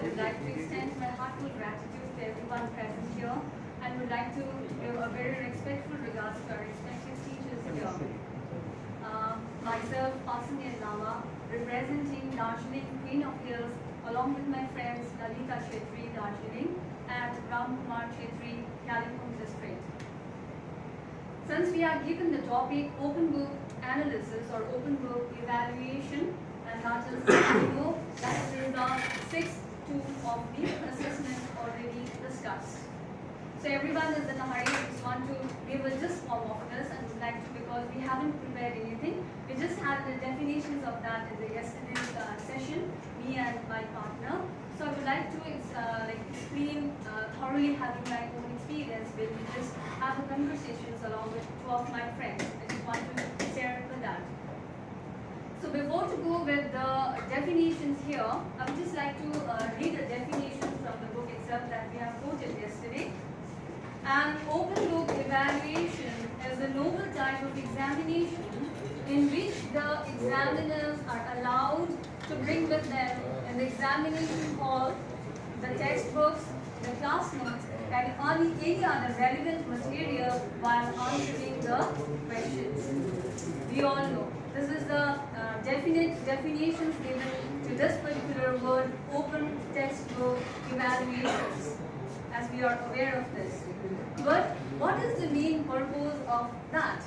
would like to extend my heartfelt gratitude to everyone present here and would like to give a very respectful regards to our respected teachers here. Myself, Pasani Lama, representing Darjeeling Queen of Hills, along with my friends Lalita Chetri, Darjeeling, and Ram Kumar Chetri, Kalimpong district. Since we are given the topic open book analysis or open book evaluation, and that is, you know, that is the sixth tool of the assessment already discussed. So everyone is in a hurry, we just want to give a gist form of this and would like to, because we haven't prepared anything, we just had the definitions of that in the yesterday's session, me and my partner. So I would like to explain thoroughly, having my own experience when we just have the conversations along with two of my friends. I just want to share with that. So before to go with the definitions here, I would just like to read the definitions from the book itself that we have quoted yesterday. An open book evaluation is a novel type of examination in which the examiners are allowed to bring with them in the examination hall the textbooks, the class notes, and any other relevant material while answering the questions. We all know this is the definitions given to this particular word, open textbook evaluations, as we are aware of this. But what is the main purpose of that?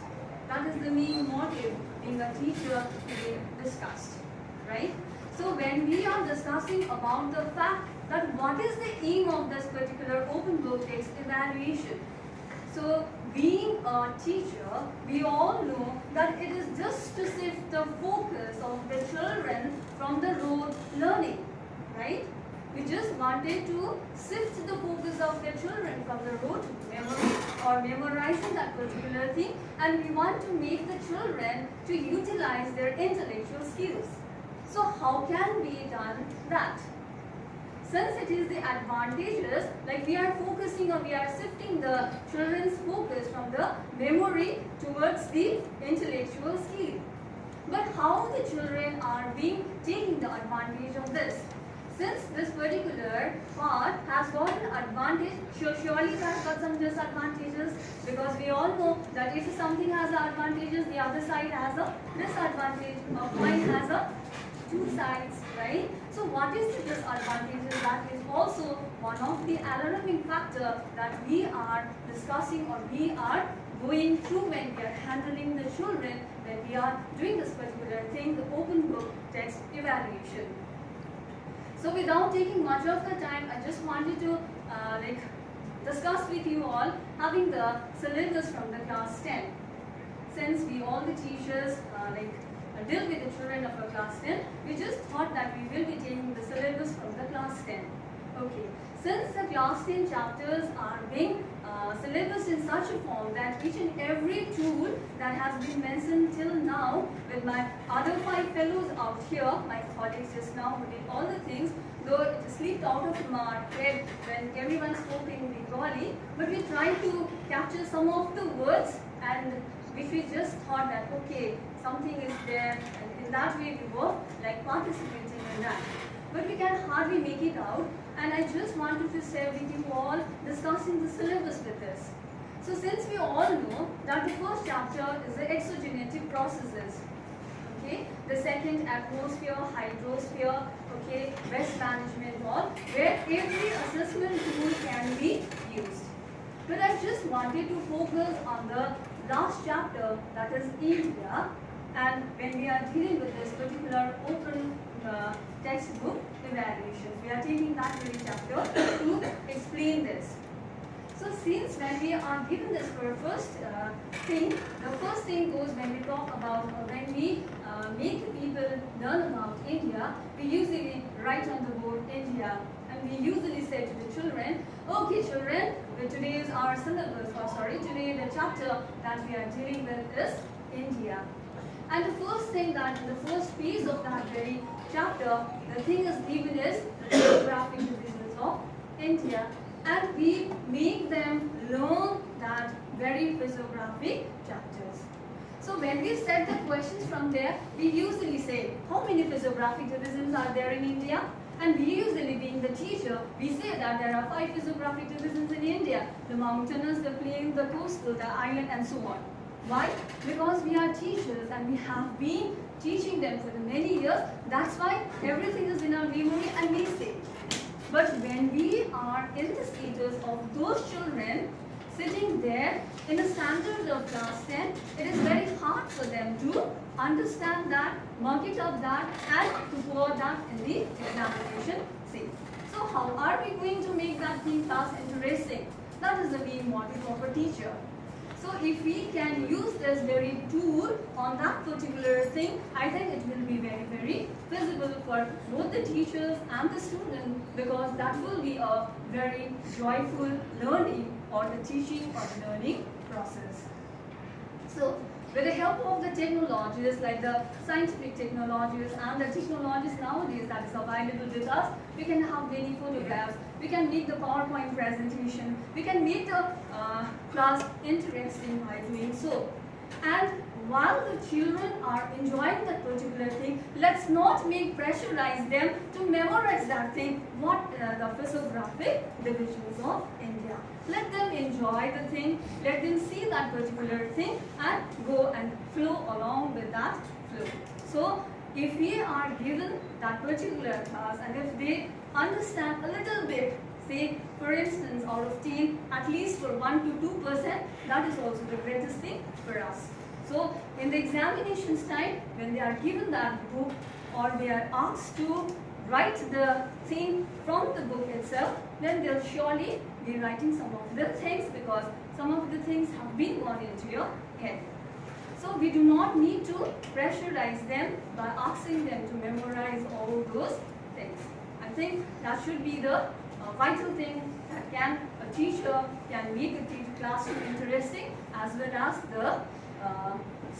That is the main motive being a teacher to be discussed, right? So when we are discussing about the fact that what is the aim of this particular open book text evaluation, so being a teacher, we all know that it is just to shift the focus of the children from the rote learning, right? We just wanted to shift the focus of the children from the rote memory or memorizing that particular thing, and we want to make the children to utilize their intellectual skills. So how can we done that? Since it is the advantages, like we are focusing or we are shifting the children's focus from the memory towards the intellectual skill. But how the children are being taking the advantage of this? Since this particular part has got an advantage, surely it has got some disadvantages, because we all know that if something has advantages, the other side has a disadvantage. A coin has a two sides, right? So what is the disadvantages? That is also one of the alarming factor that we are discussing or we are going through when we are handling the children, when we are doing this particular thing, the open book text evaluation. So without taking much of the time, I just wanted to discuss with you all having the syllabus from the class 10. Since we all the teachers deal with the children of a class 10, we just thought that we will be taking the syllabus from the class 10. Okay. Since the class 10 chapters are being syllabus in such a form that each and every tool that has been mentioned till now with my other 5 fellows out here, my colleagues just now who did all the things, though it slipped out of my head when everyone spoke in Bengali, but we tried to capture some of the words and which we just thought that okay, something is there, and in that way we were like participating in that. But we can hardly make it out, and I just wanted to share with you all discussing the syllabus with this. So since we all know that the first chapter is the exogenetic processes, okay, the second atmosphere, hydrosphere, okay, waste management, all where every assessment tool can be used. But I just wanted to focus on the last chapter, that is India, and when we are dealing with this particular open textbook evaluations, we are taking that very chapter to explain this. So since when we are given this for first thing, the first thing goes when we talk about, when we make people learn about India, we usually write on the board India, and we usually say to the children, okay children, today is our syllabus, today the chapter that we are dealing with is India. And the first thing that in the first piece of that very chapter, the thing is given is the geographic divisions of India, and we make them learn that very physiographic chapters. So when we set the questions from there, we usually say, how many physiographic divisions are there in India? And we usually, being the teacher, we say that there are 5 physiographic divisions in India: the mountainous, the plain, the coastal, the island, and so on. Why? Because we are teachers and we have been teaching them for the many years. That's why everything is in our memory and we say. But when we are in the status of those children sitting there in the standard of class 10, it is very hard for them to understand that, mark it up that, and to pour that in the examination scene. So how are we going to make that thing class interesting? That is the main motive of a teacher. So if we can use this very tool on that particular thing, I think it will be very, very visible for both the teachers and the student, because that will be a very joyful learning or the teaching or the learning process. So with the help of the technologies like the scientific technologies and the technologies nowadays that is available with us, we can have many photographs, we can make the PowerPoint presentation, we can make the class interesting by doing so. And while the children are enjoying that particular thing, let's not pressurize them to memorize that thing, what the physiographic divisions of India. Let them enjoy the thing, let them see that particular thing and go and flow along with that flow. So if we are given that particular class and if they understand a little bit, say for instance out of 10, at least for 1 to 2%, that is also the greatest thing for us. So in the examinations time, when they are given that book or they are asked to write the thing from the book itself, then they'll surely be writing some of the things, because some of the things have been gone into your head. So we do not need to pressurize them by asking them to memorize all those things. I think that should be the vital thing that a teacher can make the classroom interesting, as well as the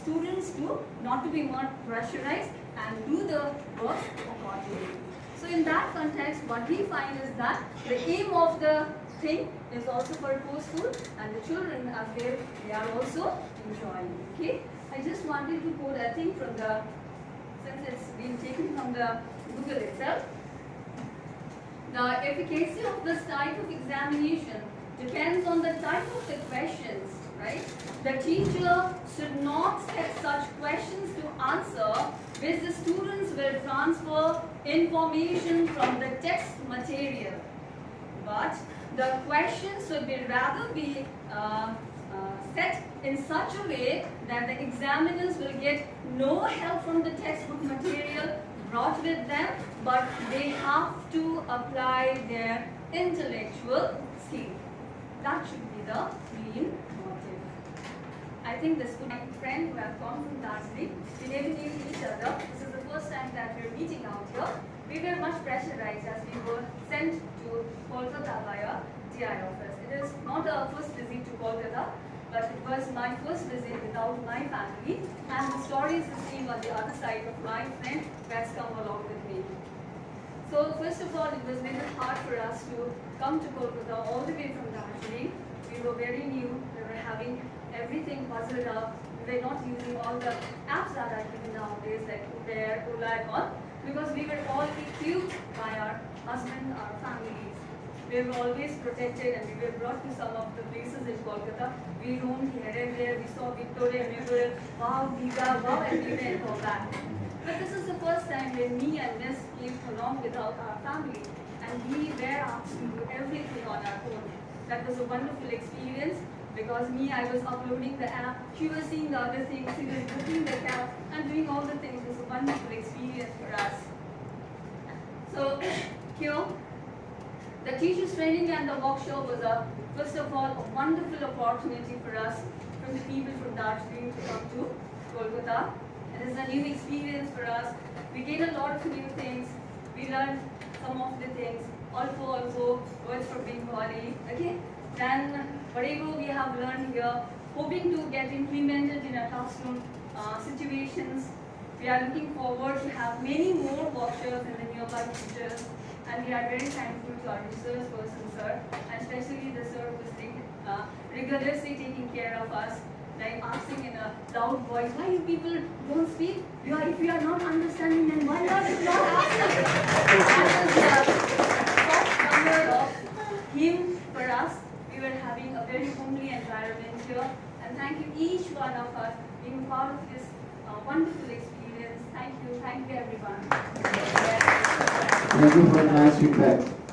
students not to be more pressurized and do the work accordingly. So in that context, what we find is that the aim of the thing is also purposeful, and the children as they are also enjoying. Okay, I just wanted to quote a thing from the, since it's been taken from the Google itself. The efficacy of this type of examination depends on the type of the questions, right? The teacher should not set such questions to answer which the students will transfer information from the text material. But the questions should rather be set in such a way that the examiners will get no help from the textbook material brought with them, but they have to apply their intellectual skill. That should be the main motive. I think this could be a friend who have come from Darjeeling. We never knew each other. This is the first time that we are meeting out here. We were much pressurized as we were sent to Kolkata via TI office. It is not our first visit to Kolkata, but it was my first visit without my family, and the story is the same on the other side of my friend who has come along with me. So first of all, it was very hard for us to come to Kolkata all the way from Darjeeling. We were very new, we were having everything puzzled up. We were not using all the apps that are given nowadays like Uber, Ola and all, because we were all equipped by our husband, our families. We were always protected and we were brought to some of the places in Kolkata. We roamed here and there, we saw Victoria, we were wow, Giga, wow, and we went all back. But this is the first time when me and Miss came along without our family, and we were asked to do everything on our own. That was a wonderful experience, because me, I was uploading the app, she was seeing the other things, she was booking the cab and doing all the things. It was a wonderful experience for us. So here, the teachers training and the workshop was first of all, a wonderful opportunity for us, from the people from Darjeeling to come to Kolkata. It is a new experience for us. We gained a lot of new things. We learned some of the things, also words from Bengali. Okay. Then whatever we have learned here, hoping to get implemented in our classroom situations. We are looking forward to have many more workshops in the nearby future. And we are very thankful to our research person, sir, and especially the sir who is rigorously taking care of us. like asking in a loud voice, why you people don't speak? If you are not understanding, then why are you not asking? That was the soft number of him for us. We were having a very homely environment here, and thank you each one of us being part of this wonderful experience. Thank you everyone. Thank you for a nice feedback.